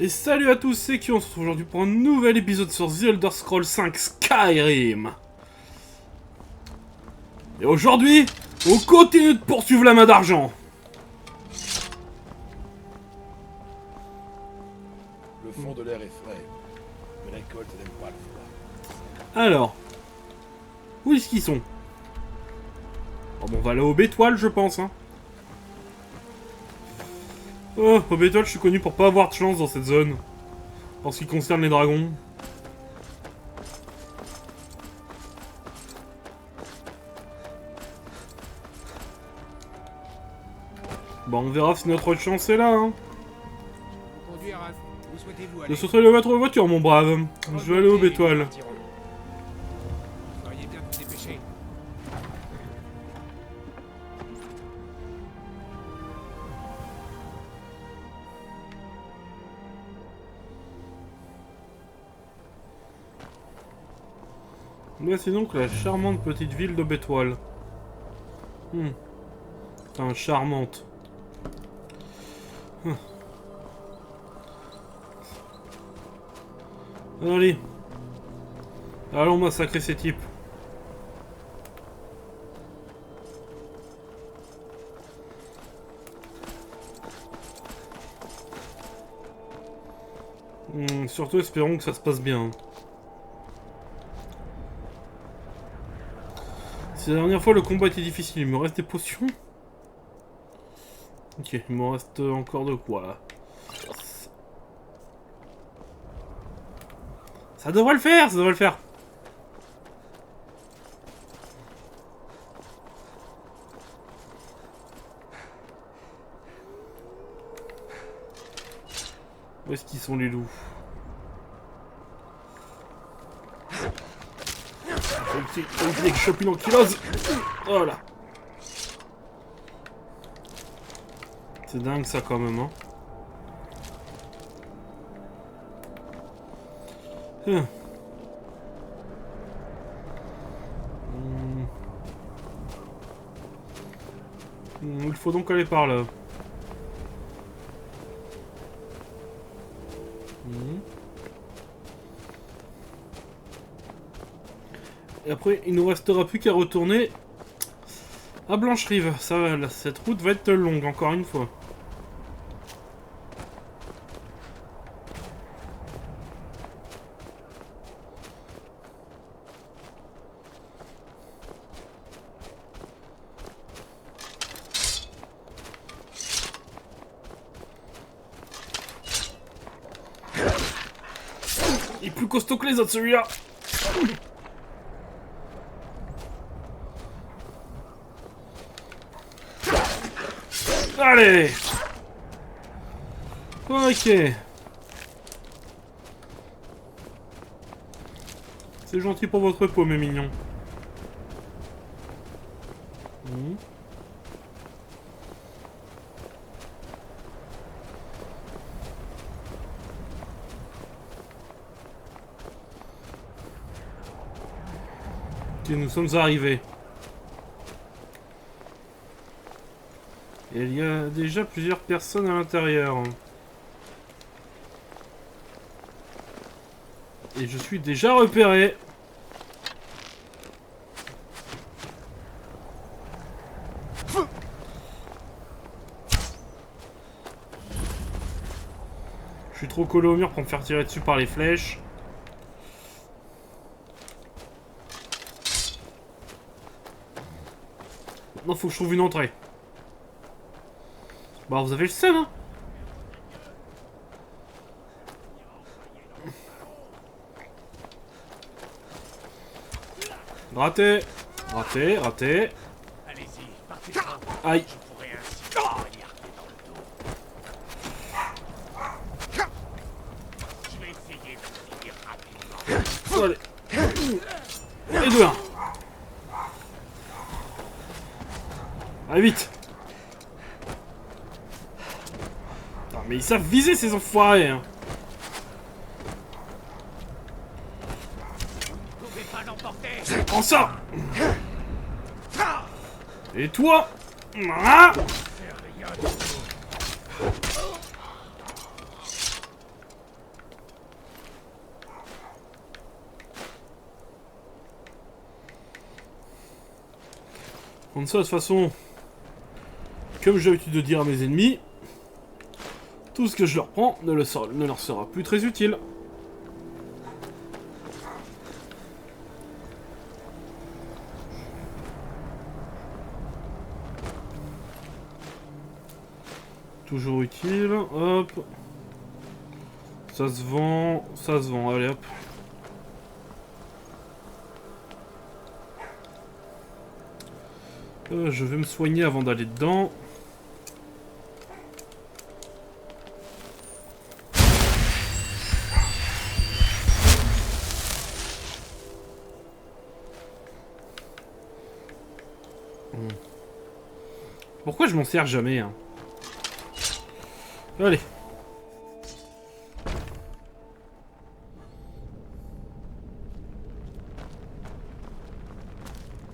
Et salut à tous, c'est qui on se retrouve aujourd'hui pour un nouvel épisode sur The Elder Scrolls 5 Skyrim. Et aujourd'hui, on continue de poursuivre la main d'argent. Le fond de l'air est frais, mais la récolte n'aime pas le froid. Alors, où est-ce qu'ils sont? Oh, bon, on va aller au Bétoile, je pense. Hein. Oh, au Bétoile, je suis connu pour pas avoir de chance dans cette zone. En ce qui concerne les dragons. Bon, on verra si notre chance est là. Hein. Conduire, où souhaitez-vous Je aller? souhaiterais le votre voiture, mon brave. Je vais aller au Bétoile. Vous auriez bien vous dépêcher. Là, c'est donc la charmante petite ville de Bétoile. Enfin, charmante. Allez. Allons massacrer ces types. Surtout espérons que ça se passe bien. Si la dernière fois le combat était difficile, il me reste des potions. Ok, il me reste encore de quoi là. Ça devrait le faire, ça devrait le faire. Où est-ce qu'ils sont les loups? Faut éviter que je chope une ankylose. Voilà. C'est dingue ça quand même, hein. Il faut donc aller par là. Et après, il nous restera plus qu'à retourner à Blancherive. Ça va, là, cette route va être longue, encore une fois. Il est plus costaud que les autres, celui-là. Allez. Ok. C'est gentil pour votre peau, mes mignons. Ok, nous sommes arrivés. Et il y a déjà plusieurs personnes à l'intérieur. Et je suis déjà repéré. Je suis trop collé au mur pour me faire tirer dessus par les flèches. Maintenant, faut que je trouve une entrée. Bah, vous avez le seum, hein. Raté. Raté, raté. Allez-y, partez. Aïe. Je pourrais ainsi vous poignarder dans le dos. Je vais essayer de finir rapidement. Allez. Et deux, un. Allez, vite. Non, mais ils savent viser, ces enfoirés, hein. Vous pouvez pas l'emporter. Prends ça. Et toi. Ah. Comme ça, de toute façon, comme j'ai l'habitude de dire à mes ennemis, tout ce que je leur prends ne leur sera plus très utile. Toujours utile, hop. Ça se vend, allez hop. Je vais me soigner avant d'aller dedans. Pourquoi je m'en sers jamais hein? Allez.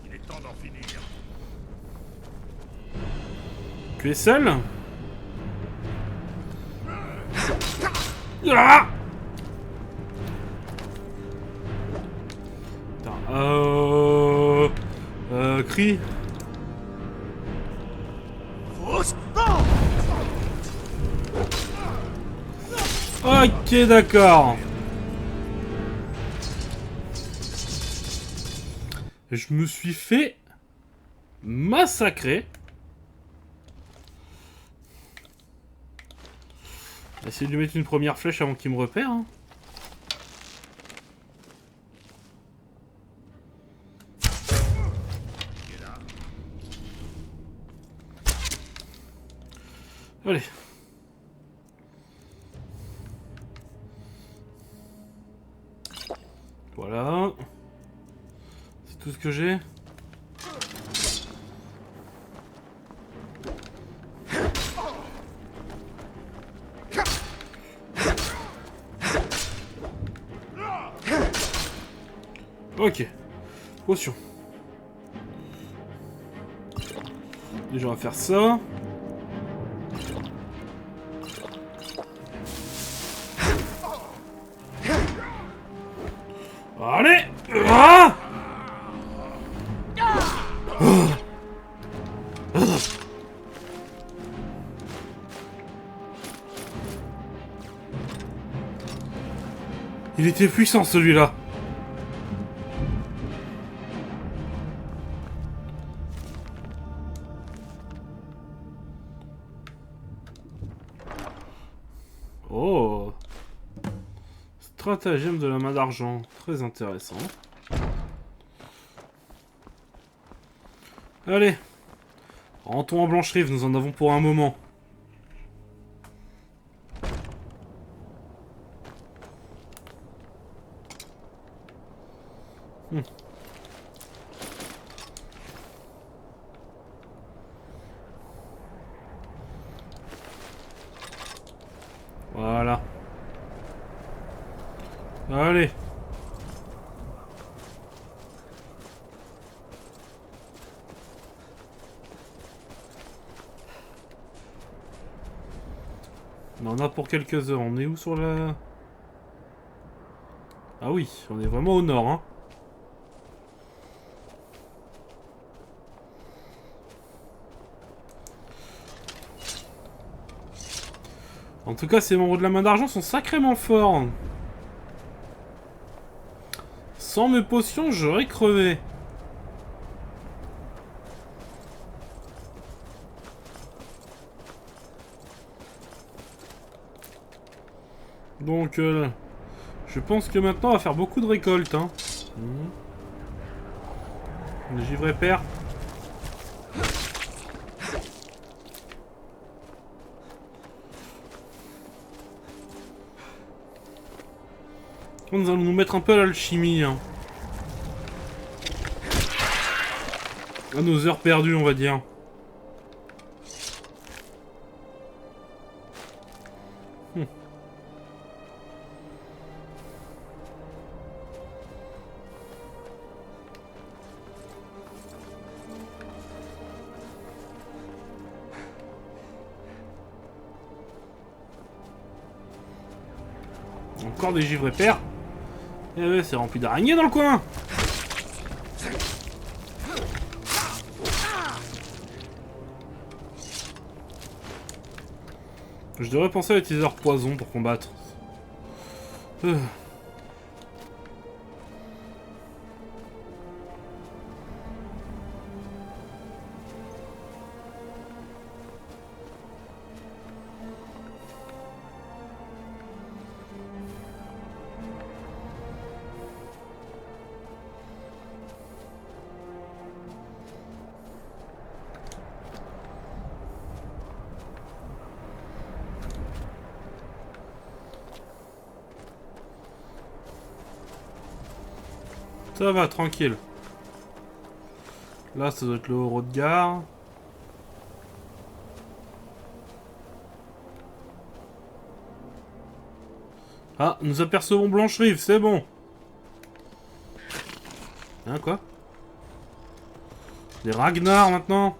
Il est temps d'en finir. Tu es seul? Ah! Putain, cri. Ok, d'accord. Je me suis fait massacrer. Essayer de lui mettre une première flèche avant qu'il me repère. Hein. Allez. Voilà. C'est tout ce que j'ai. Ok. Potion. Déjà on va faire ça. Allez! Ah! Il était puissant celui-là. Oh! Stratagème de la main d'argent. Très intéressant. Allez. Rentrons en Blanche-Rive, nous en avons pour un moment. Voilà. Allez. On en a pour quelques heures. On est où sur la... Ah oui, on est vraiment au nord, hein. En tout cas, ces membres de la main d'argent sont sacrément forts. Sans mes potions, j'aurais crevé. Donc, je pense que maintenant, on va faire beaucoup de récoltes. Hein. Le givre père. Nous allons nous mettre un peu à l'alchimie. Hein. À nos heures perdues, on va dire. Encore des givres épers. Eh ouais, c'est rempli d'araignées dans le coin. Je devrais penser à utiliser leur poison pour combattre. Ça va, tranquille. Là, ça doit être le haut de gare. Ah, nous apercevons Blanche-Rive, c'est bon. Hein, quoi? Des Ragnar, maintenant?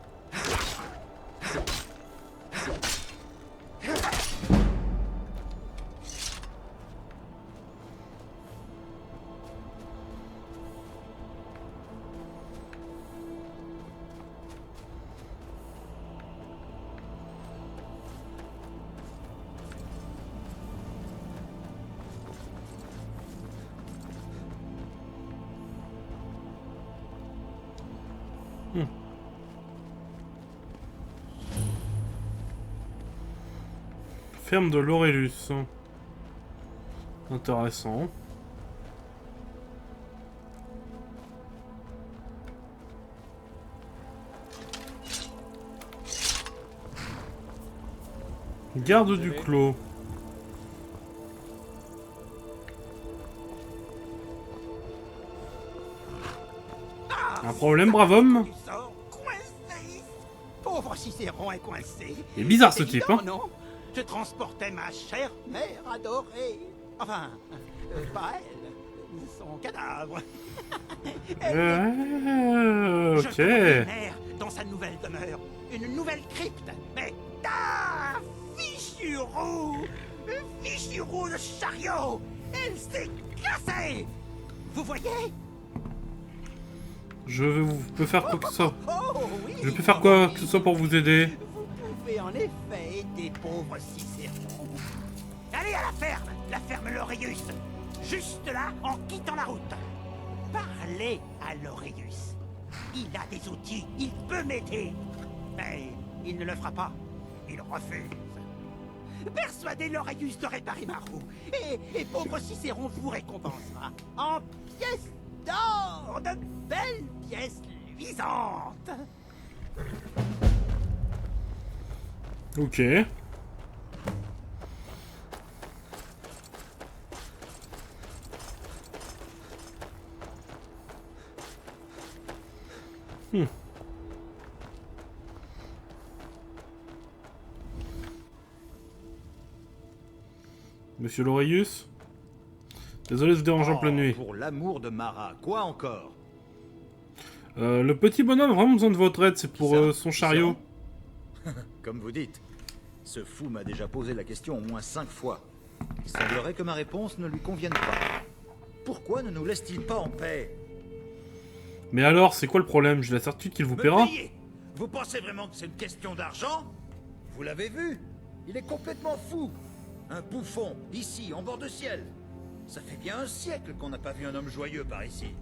Ferme de l'Aurélus. Intéressant. Garde du clos. Un problème, brave homme? Pauvre Cicéron est coincé. Il est bizarre ce C'est type, évident, hein? non? Je transportais ma chère mère adorée. Enfin, pas elle, son cadavre. Je Ok. conduis mère dans sa nouvelle demeure, une nouvelle crypte. Mais fichu roue de chariot, elle s'est cassée. Vous voyez? Je peux faire quoi que ce soit. Oh oui. Je peux faire quoi que ce soit pour vous aider. Vous pouvez en effet aider pauvre Cicéron. Allez à la ferme Laureus. Juste là, en quittant la route. Parlez à Laureus. Il a des outils, il peut m'aider. Mais il ne le fera pas. Il refuse. Persuadez Laureus de réparer ma roue. Et pauvre Cicéron vous récompensera. En pièces d'or, de belles pièces luisantes. Ok. Monsieur Laureus? Désolé de vous déranger en pleine nuit. Pour l'amour de Mara, quoi encore? Le petit bonhomme a vraiment besoin de votre aide, c'est pour son chariot. Comme vous dites, ce fou m'a déjà posé la question au moins 5 fois. Il semblerait que ma réponse ne lui convienne pas. Pourquoi ne nous laisse-t-il pas en paix? Mais alors, c'est quoi le problème? J'ai la certitude qu'il vous Me paiera. payer? Vous pensez vraiment que c'est une question d'argent? Vous l'avez vu? Il est complètement fou. Un bouffon, ici, en bord de ciel. Ça fait bien un siècle qu'on n'a pas vu un homme joyeux par ici.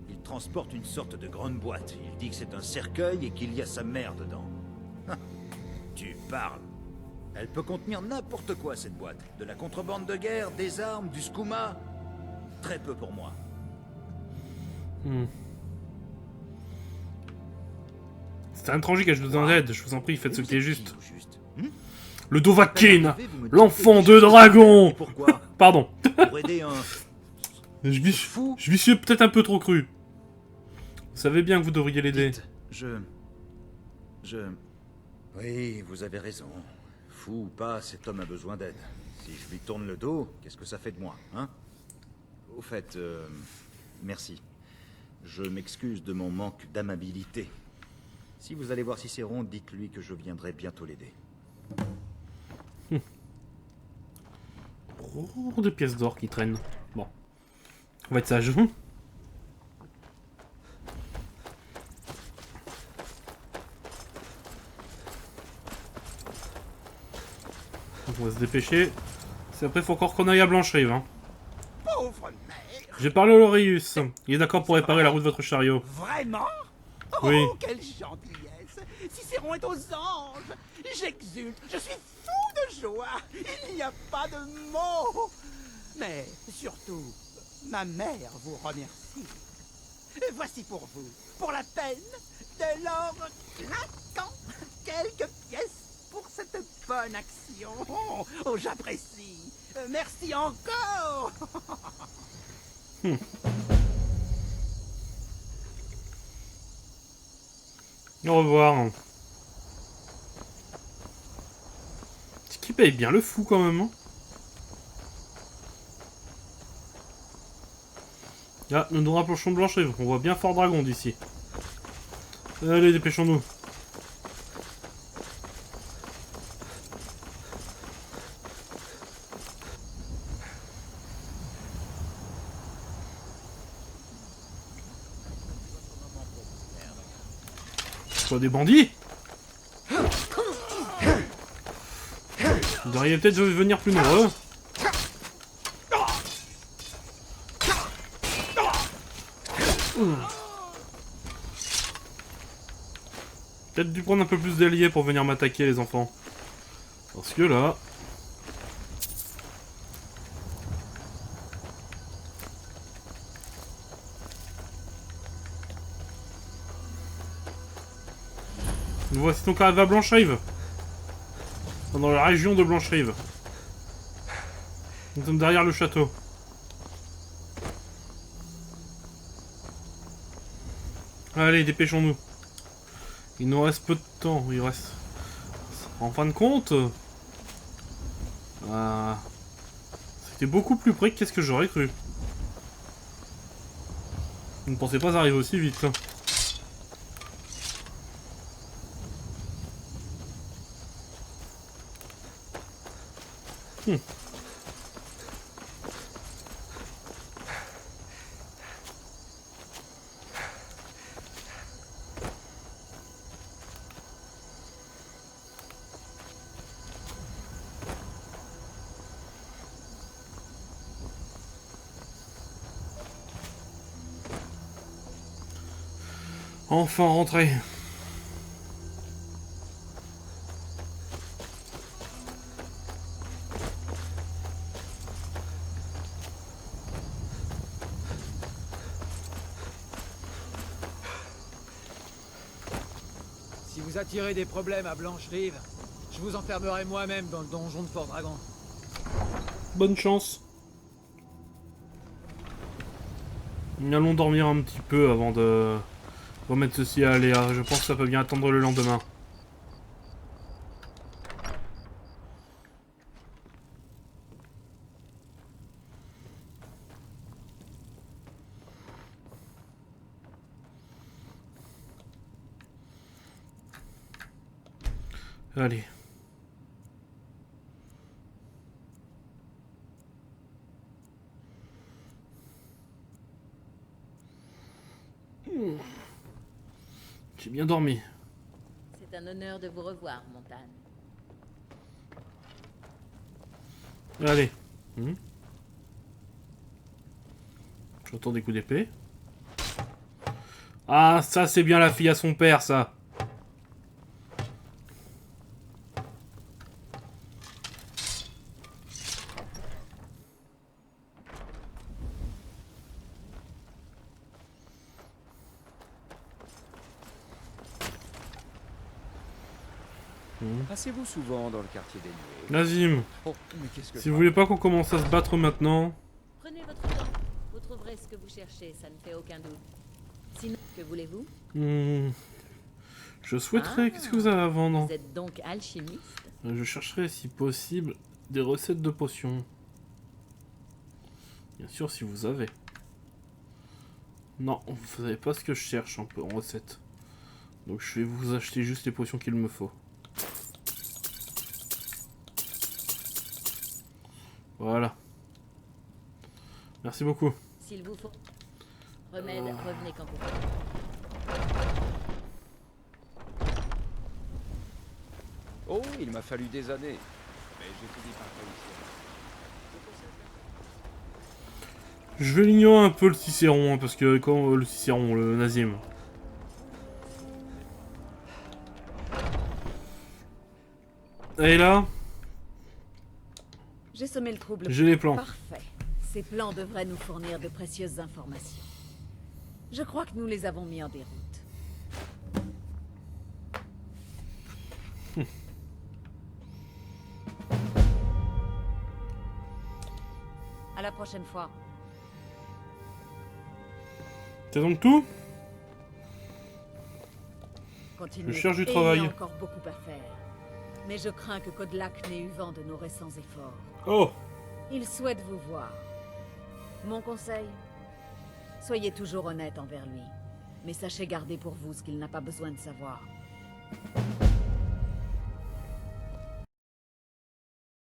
Il transporte une sorte de grande boîte. Il dit que c'est un cercueil et qu'il y a sa mère dedans. Tu parles. Elle peut contenir n'importe quoi, cette boîte. De la contrebande de guerre, des armes, du skouma. Très peu pour moi. C'est un tragique, j'ai besoin d'aide. Je vous en prie, faites ce Et vous qui est êtes juste. qui, au juste Le Dovahkiin, Vous me dites l'enfant que de je suis dragon. Et pourquoi? Pardon. Pour aider un... Je m'y suis peut-être un peu trop cru. Vous savez bien que vous devriez l'aider. Dites, Oui, vous avez raison. Fou ou pas, cet homme a besoin d'aide. Si je lui tourne le dos, qu'est-ce que ça fait de moi, hein? Au fait, merci. Je m'excuse de mon manque d'amabilité. Si vous allez voir Cicéron, dites-lui que je viendrai bientôt l'aider. Oh, des pièces d'or qui traînent. Bon. On va être sage. Donc on va se dépêcher. C'est après, faut encore qu'on aille à Blancherive. Hein. Pauvre mère. J'ai parlé à Laureus. Il est d'accord pour réparer la roue de votre chariot. Vraiment? Oh, Oui. quelle gentillesse. Cicéron est aux anges. J'exulte. Je suis fou de joie. Il n'y a pas de mots. Mais surtout, ma mère vous remercie. Voici pour vous, pour la peine, de l'or clinquant. Quelques pièces pour cette bonne action. Oh, j'apprécie. Merci encore. Au revoir. Ce qui paye bien le fou quand même. Hein. Ah, nous nous rapprochons de Blancherive. On voit bien Fort Dragon d'ici. Allez, dépêchons-nous. Quoi, des bandits? Vous devriez peut-être venir plus nombreux. Peut-être dû prendre un peu plus d'alliés pour venir m'attaquer, les enfants. Parce que là... Nous voici donc arrivés à Blancherive. Dans la région de Blancherive. Nous sommes derrière le château. Allez, dépêchons-nous. Il nous reste peu de temps. Il reste... En fin de compte... C'était beaucoup plus près que qu'est-ce que j'aurais cru. Je ne pensais pas arriver aussi vite. Enfin rentré. Si vous attirez des problèmes à Blancherive, je vous enfermerai moi-même dans le donjon de Fort Dragon. Bonne chance. Nous allons dormir un petit peu avant de remettre ceci à Léa. Je pense que ça peut bien attendre le lendemain. Allez. J'ai bien dormi. C'est un honneur de vous revoir, Montagne. Allez. J'entends des coups d'épée. Ah, ça c'est bien la fille à son père, ça. Passez-vous souvent dans le quartier des Nuées? Nazim, Oh, mais qu'est-ce que si vous voulez pas qu'on commence à se battre maintenant... Prenez votre temps. Vous trouverez ce que vous cherchez, ça ne fait aucun doute. Sinon, que voulez-vous? Je souhaiterais... Qu'est-ce que vous avez à vendre? Vous êtes donc alchimiste? Je chercherais, si possible, des recettes de potions. Bien sûr, si vous avez. Non, vous savez pas ce que je cherche un peu en recette. Donc je vais vous acheter juste les potions qu'il me faut. Voilà. Merci beaucoup. S'il vous faut remède, revenez quand vous voulez. Oh, il m'a fallu des années. Je vais l'ignorer un peu le Cicéron, hein, parce que quand le Cicéron, le Nazim. Et là, J'ai semé le trouble. j'ai les plans. Parfait. Ces plans devraient nous fournir de précieuses informations. Je crois que nous les avons mis en déroute. À la prochaine fois. C'est donc tout? Continuez. Je cherche du Et travail. il y a encore beaucoup à faire. Mais je crains que Kodlak n'ait eu vent de nos récents efforts. Oh! Il souhaite vous voir. Mon conseil? Soyez toujours honnête envers lui. Mais sachez garder pour vous ce qu'il n'a pas besoin de savoir.